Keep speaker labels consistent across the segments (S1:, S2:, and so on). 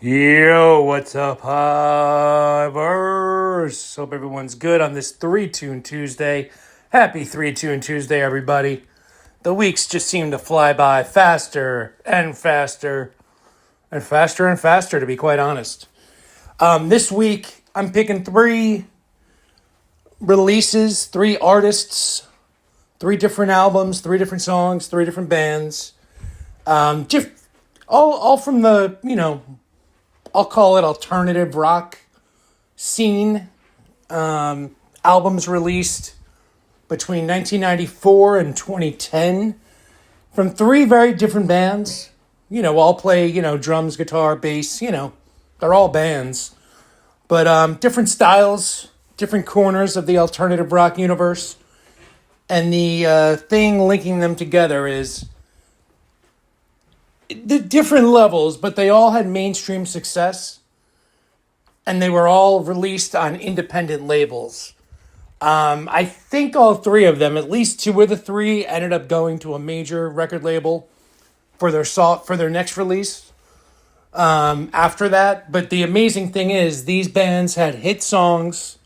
S1: Yo, what's up, Hivers? Hope everyone's good on this 3-Tune Tuesday. Happy 3-Tune Tuesday, everybody. The weeks just seem to fly by faster and faster and faster and faster, to be quite honest. This week, I'm picking three releases, three artists, three different albums, three different songs, three different bands. All from the, I'll call it alternative rock scene. Albums released between 1994 and 2010 from three very different bands. All play, drums, guitar, bass, they're all bands. But different styles, different corners of the alternative rock universe. And the thing linking them together is the different levels, but they all had mainstream success, and they were all released on independent labels. I think all three of them, at least two of the three, ended up going to a major record label for their next release. After that, but the amazing thing is these bands had hit songs,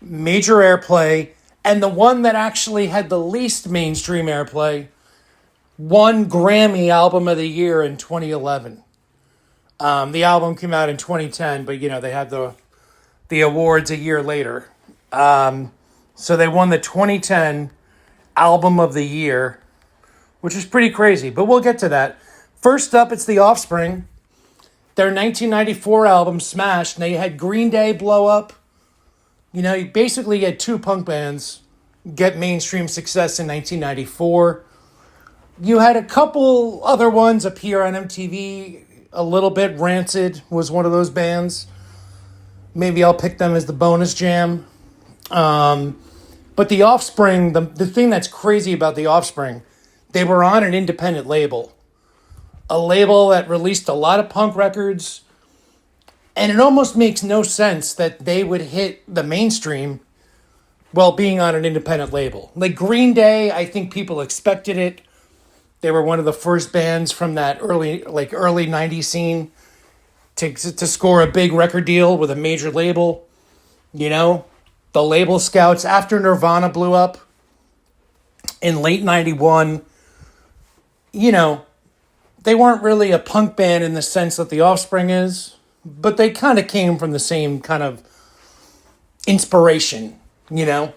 S1: major airplay, and the one that actually had the least mainstream airplay won Grammy Album of the Year in 2011. The album came out in 2010, but they had the awards a year later. So they won the 2010 Album of the Year, which is pretty crazy, but we'll get to that. First up, it's the Offspring. Their 1994 album smashed, and they had Green Day blow up. You basically had two punk bands get mainstream success in 1994. You had a couple other ones appear on MTV a little bit. Rancid was one of those bands. Maybe I'll pick them as the bonus jam. But the Offspring, the thing that's crazy about the Offspring, they were on an independent label. A label that released a lot of punk records. And it almost makes no sense that they would hit the mainstream while being on an independent label. Like Green Day, I think people expected it. They were one of the first bands from that early 90s scene to score a big record deal with a major label. The label scouts, after Nirvana blew up in late 91, they weren't really a punk band in the sense that the Offspring is, but they kind of came from the same kind of inspiration, a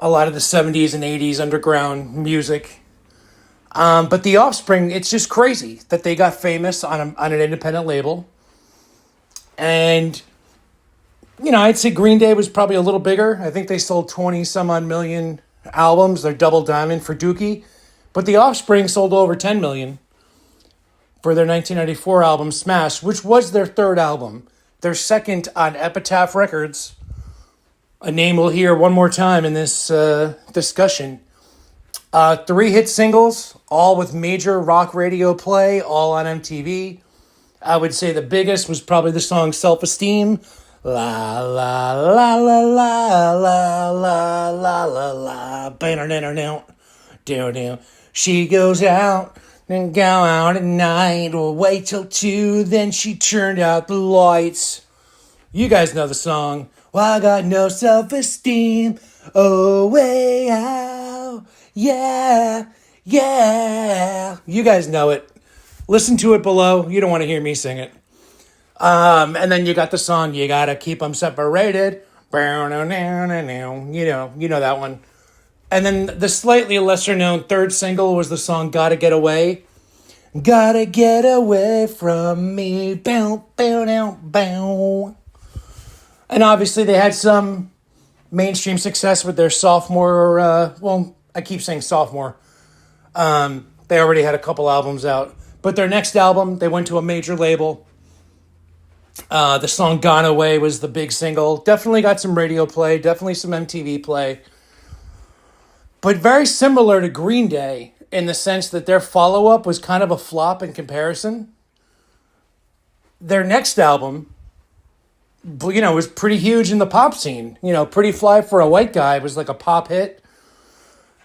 S1: lot of the 70s and 80s underground music. But the Offspring, it's just crazy that they got famous on an independent label. And, I'd say Green Day was probably a little bigger. I think they sold 20 some odd million albums. They're double diamond for Dookie. But the Offspring sold over 10 million for their 1994 album Smash, which was their third album. Their second on Epitaph Records. A name we'll hear one more time in this discussion. 3 hit singles, all with major rock radio play, all on MTV. I would say the biggest was probably the song Self-Esteem. La la la la la la la la la la. Down. She goes out and go out at night. We'll wait till 2, then she turned out the lights. You guys know the song. Well, I got no self-esteem. Oh, way out. Yeah. You guys know it. Listen to it below. You don't want to hear me sing it. And then you got the song, You Gotta Keep 'Em Separated. You know that one. And then the slightly lesser known third single was the song Gotta Get Away. Gotta get away from me. Bow, bow, bow, bow. And obviously they had some mainstream success with their sophomore, I keep saying sophomore. They already had a couple albums out. But their next album, they went to a major label. The song Gone Away was the big single. Definitely got some radio play. Definitely some MTV play. But very similar to Green Day in the sense that their follow-up was kind of a flop in comparison. Their next album, was pretty huge in the pop scene. Pretty Fly for a White Guy was like a pop hit.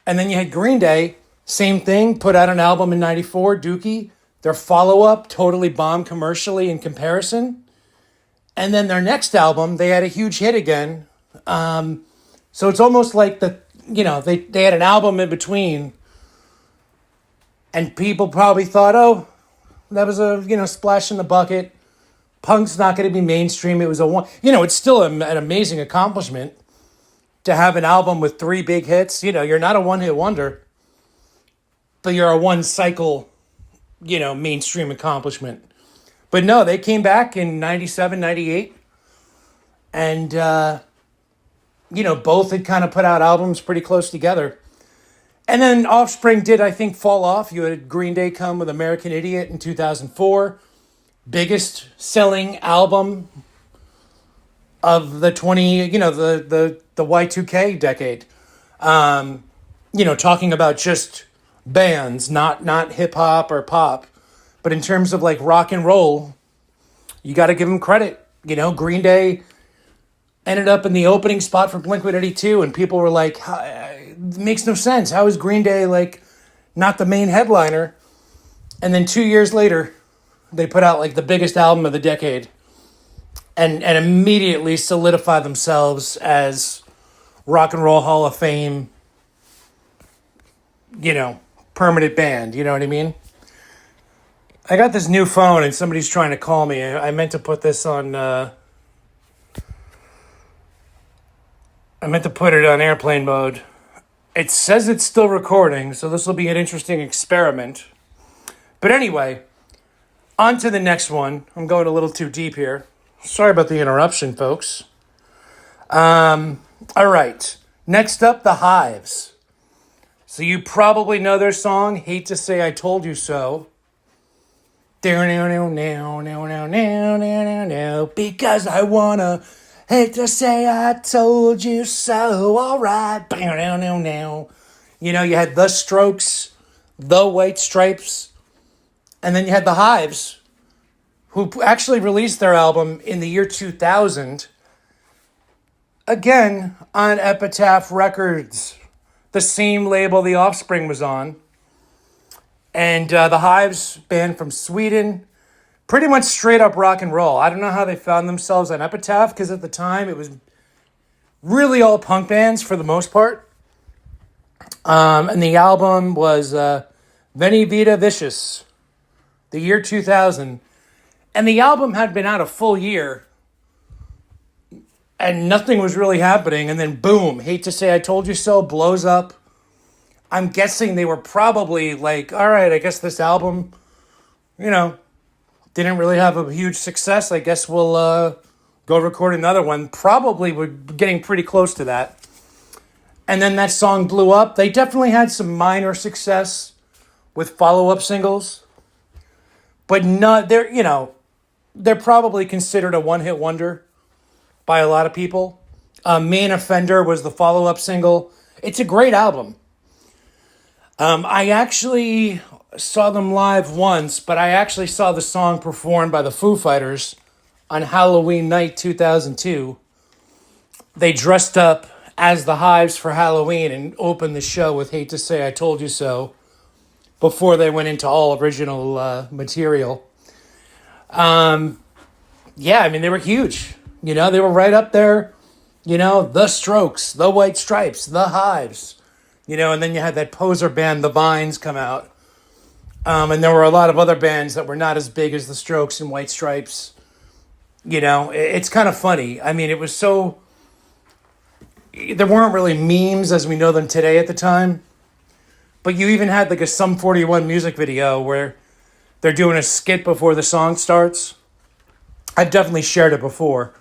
S1: And then you had Green Day, same thing, put out an album in 94, Dookie. Their follow-up totally bombed commercially in comparison. And then their next album, they had a huge hit again. So it's almost like they had an album in between. And people probably thought, oh, that was a, splash in the bucket. Punk's not going to be mainstream. It was it's still an amazing accomplishment to have an album with 3 big hits. You're not a one-hit wonder, but you're a one-cycle, mainstream accomplishment. But no, they came back in 97, 98. And, both had kind of put out albums pretty close together. And then Offspring did, I think, fall off. You had Green Day come with American Idiot in 2004. Biggest selling album of the the Y2K decade. Talking about just bands, not hip hop or pop. But in terms of like rock and roll, you got to give them credit. Green Day ended up in the opening spot for Blink-182, and people were like, it makes no sense. How is Green Day like not the main headliner? And then 2 years later, they put out like the biggest album of the decade and immediately solidify themselves as Rock and Roll Hall of Fame, permanent band. You know what I mean? I got this new phone and somebody's trying to call me. I meant to put this on... I meant to put it on airplane mode. It says it's still recording, so this will be an interesting experiment. But anyway, on to the next one. I'm going a little too deep here. Sorry about the interruption, folks. All right. Next up, the Hives. So you probably know their song, Hate to Say I Told You So. Because I wanna... Hate to say I told you so, all right. You had The Strokes, The White Stripes, and then you had the Hives, who actually released their album in the year 2000, again, on Epitaph Records, the same label the Offspring was on. And the Hives, band from Sweden, pretty much straight up rock and roll. I don't know how they found themselves on Epitaph, because at the time it was really all punk bands for the most part. And the album was Veni, Vidi, Vicious, the year 2000. And the album had been out a full year, and nothing was really happening. And then boom, Hate to Say I Told You So blows up. I'm guessing they were probably like, all right, I guess this album, didn't really have a huge success. I guess we'll go record another one. Probably we're getting pretty close to that. And then that song blew up. They definitely had some minor success with follow-up singles. But not they're probably considered a one-hit wonder by a lot of people. Main Offender was the follow-up single. It's a great album. I actually saw them live once, but I actually saw the song performed by the Foo Fighters on Halloween night 2002. They dressed up as the Hives for Halloween and opened the show with Hate to Say I Told You So before they went into all original material. They were huge. They were right up there. The Strokes, the White Stripes, the Hives. And then you had that poser band, the Vines, come out. And there were a lot of other bands that were not as big as the Strokes and White Stripes. It's kind of funny. I mean, it was so... There weren't really memes as we know them today at the time. But you even had like a Sum 41 music video where they're doing a skit before the song starts. I've definitely shared it before.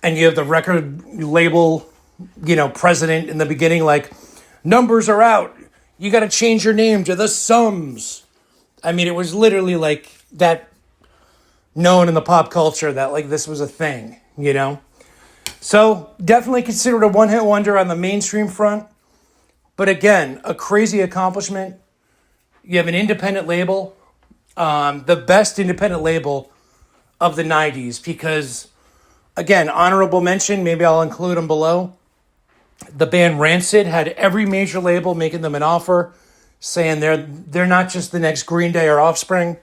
S1: And you have the record label, president in the beginning like, numbers are out. You got to change your name to the Sums. I mean, it was literally like that known in the pop culture that like this was a thing, So definitely considered a one-hit wonder on the mainstream front. But again, a crazy accomplishment. You have an independent label, the best independent label of the 90s because, again, honorable mention, maybe I'll include them below. The band Rancid had every major label making them an offer, saying they're not just the next Green Day or Offspring.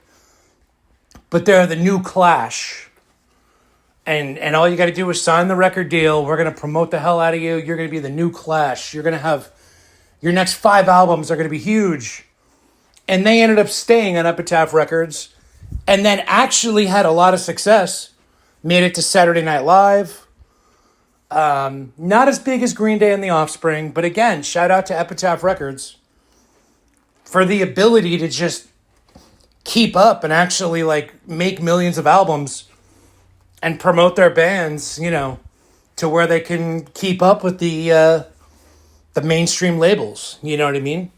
S1: but they're the new Clash. And all you got to do is sign the record deal. We're going to promote the hell out of you. You're going to be the new Clash. You're going to have your next 5 albums are going to be huge. And they ended up staying on Epitaph Records and then actually had a lot of success. Made it to Saturday Night Live. Not as big as Green Day and the Offspring, but again, shout out to Epitaph Records for the ability to just keep up and actually like make millions of albums and promote their bands, you know, to where they can keep up with the mainstream labels. You know what I mean?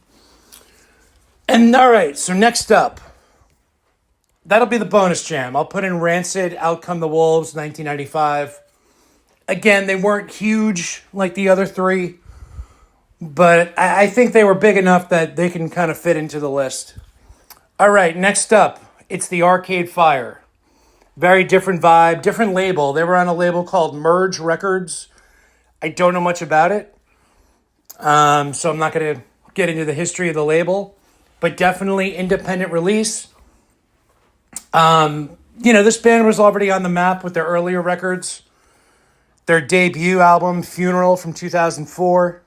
S1: And all right, so next up, that'll be the bonus jam. I'll put in Rancid, Out Come the Wolves, 1995. Again, they weren't huge like the other 3, but I think they were big enough that they can kind of fit into the list. All right, next up, it's the Arcade Fire. Very different vibe, different label. They were on a label called Merge Records. I don't know much about it, so I'm not going to get into the history of the label, but definitely independent release. This band was already on the map with their earlier records. Their debut album, Funeral, from 2004.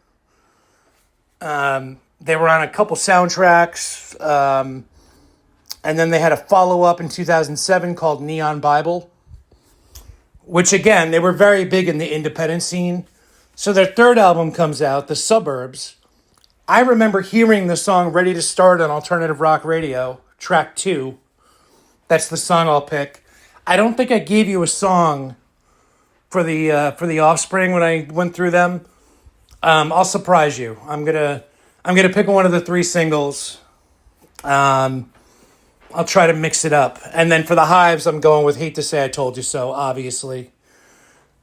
S1: They were on a couple soundtracks. And then they had a follow-up in 2007 called Neon Bible, which, again, they were very big in the independent scene. So their third album comes out, The Suburbs. I remember hearing the song Ready to Start on alternative rock radio, track 2. That's the song I'll pick. I don't think I gave you a song for the Offspring when I went through them. I'll surprise you. I'm gonna pick one of the 3 singles. I'll try to mix it up. And then for the Hives, I'm going with Hate to Say I Told You So, obviously.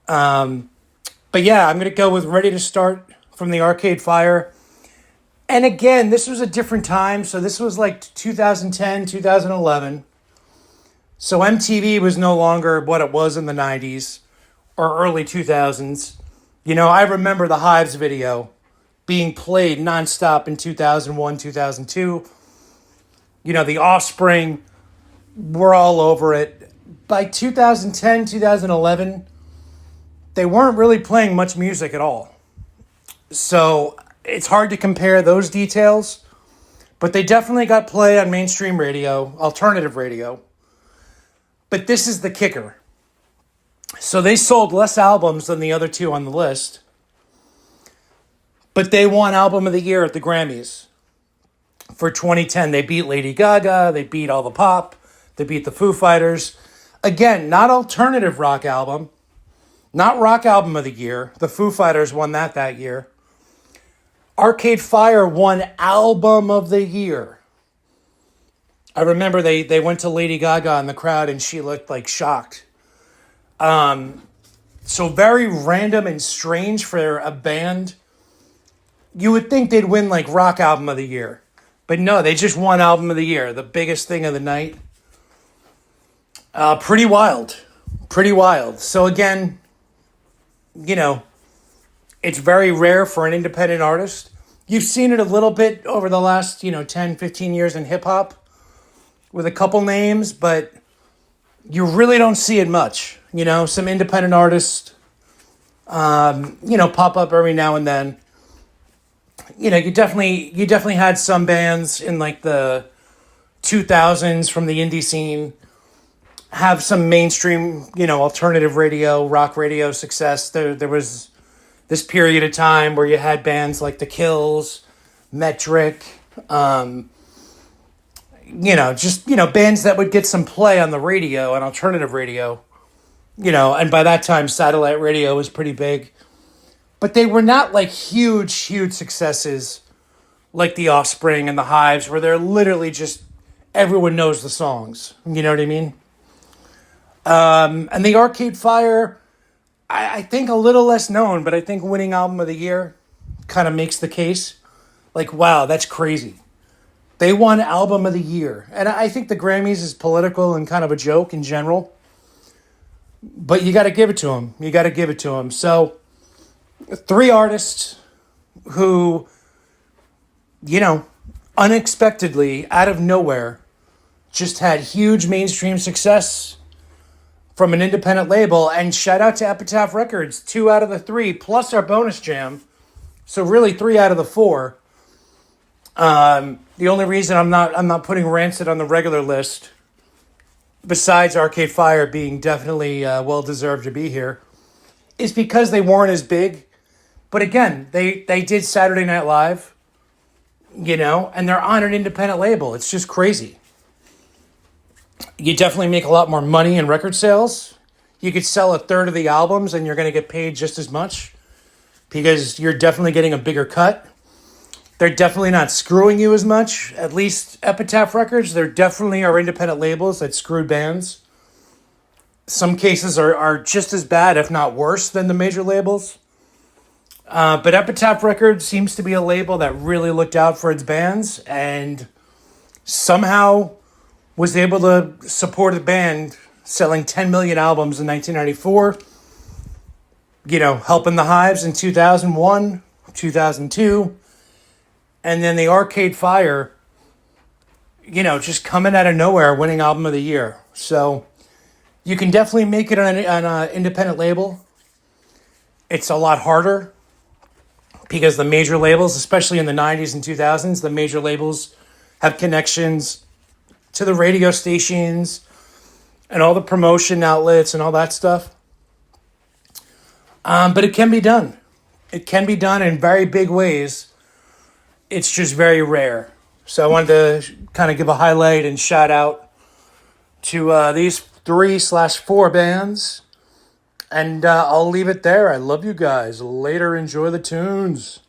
S1: But yeah, I'm going to go with Ready to Start from the Arcade Fire. And again, this was a different time. So this was like 2010, 2011. So MTV was no longer what it was in the 90s or early 2000s. You know, I remember the Hives video being played nonstop in 2001, 2002. You know, the Offspring were all over it. By 2010, 2011, they weren't really playing much music at all. So it's hard to compare those details, but they definitely got play on mainstream radio, alternative radio. But this is the kicker. So they sold less albums than the other 2 on the list, but they won Album of the Year at the Grammys. For 2010, they beat Lady Gaga, they beat All the Pop, they beat the Foo Fighters. Again, not alternative rock album, not rock album of the year. The Foo Fighters won that year. Arcade Fire won album of the year. I remember they went to Lady Gaga in the crowd and she looked like shocked. So very random and strange for a band. You would think they'd win like rock album of the year. But no, they just won Album of the Year, the biggest thing of the night. Pretty wild. Pretty wild. So again, you know, it's very rare for an independent artist. You've seen it a little bit over the last, 10, 15 years in hip-hop with a couple names, but you really don't see it much. You know, some independent artists, pop up every now and then. You know, you definitely had some bands in like the 2000s from the indie scene have some mainstream, alternative radio, rock radio success. There was this period of time where you had bands like The Kills, Metric, bands that would get some play on the radio, on alternative radio, and by that time satellite radio was pretty big. But they were not like huge successes like the Offspring and the Hives, where they're literally just, everyone knows the songs. You know what I mean? And the Arcade Fire, I think a little less known, but I think winning Album of the Year kind of makes the case. Like, wow, that's crazy. They won Album of the Year. And I think the Grammys is political and kind of a joke in general. But you got to give it to them. So 3 artists who, unexpectedly, out of nowhere, just had huge mainstream success from an independent label. And shout out to Epitaph Records, 2 out of the 3, plus our bonus jam. So really 3 out of the 4. The only reason I'm not putting Rancid on the regular list, besides Arcade Fire being definitely well deserved to be here, is because they weren't as big. But again, they did Saturday Night Live, and they're on an independent label. It's just crazy. You definitely make a lot more money in record sales. You could sell a third of the albums and you're going to get paid just as much because you're definitely getting a bigger cut. They're definitely not screwing you as much. At least Epitaph Records, there definitely are independent labels that screwed bands. Some cases are just as bad, if not worse, than the major labels. But Epitaph Records seems to be a label that really looked out for its bands and somehow was able to support a band selling 10 million albums in 1994, helping the Hives in 2001, 2002, and then the Arcade Fire, just coming out of nowhere, winning Album of the Year. So you can definitely make it on an independent label. It's a lot harder because the major labels, especially in the 90s and 2000s, the major labels have connections to the radio stations and all the promotion outlets and all that stuff. But it can be done. It can be done in very big ways. It's just very rare. So I wanted to kind of give a highlight and shout out to these 3/4 bands. And I'll leave it there. I love you guys. Later, enjoy the tunes.